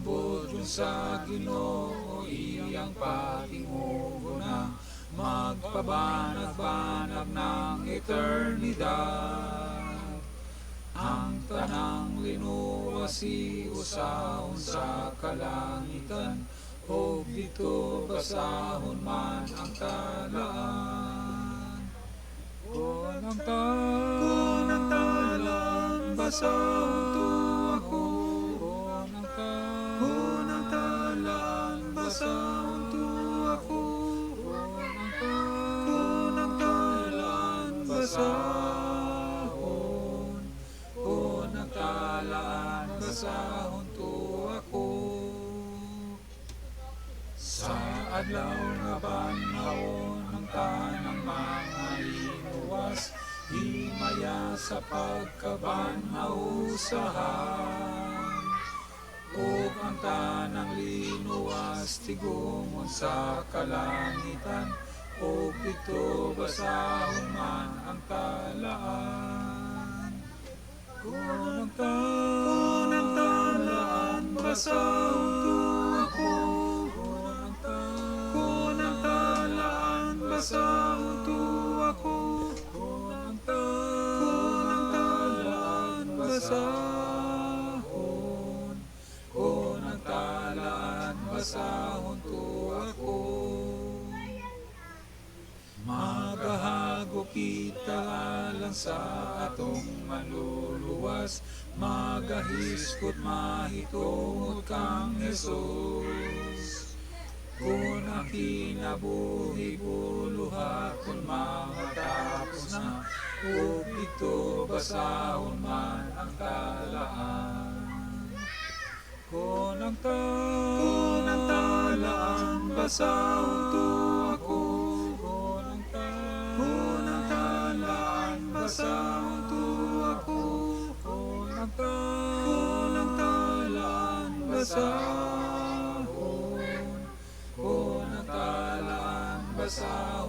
Abot yun sa Ginoo, iyang patingugo na magpabanag-banag ng eternidad. Ang tanang linuwas iusahon sa kalangitan, o dito basahon man ang talaan. Kunang talaan, basahon to ako. Kunang talaan, basahon to ako. Kunang talaan, basahon. Kunang talaan, basahon to ako. Sa adlaw nga panahon ng tanang mga linuwas, himaya sa pagkabanhausahan. Ug ang tanang linuwas tigumon sa kalangitan, ug dito basahon man ang talaan. Kunang talaan, basahon to ako. Kunang talaan, basahon to ako. Kunang talaan, basahon. Kunang talaan, basahon to ako. Magahago kita alang sa atong maluluwas, magahiskot mahitungod kang Jesus. Kung ang kinabuhi buluhaton makatapos na, ug dito basahon man ang talaan. Kunang talaan, basahon to ako. Kunang talaan, basahon to ako. Kunang talaan, basahon. Kunang talaan, basahon.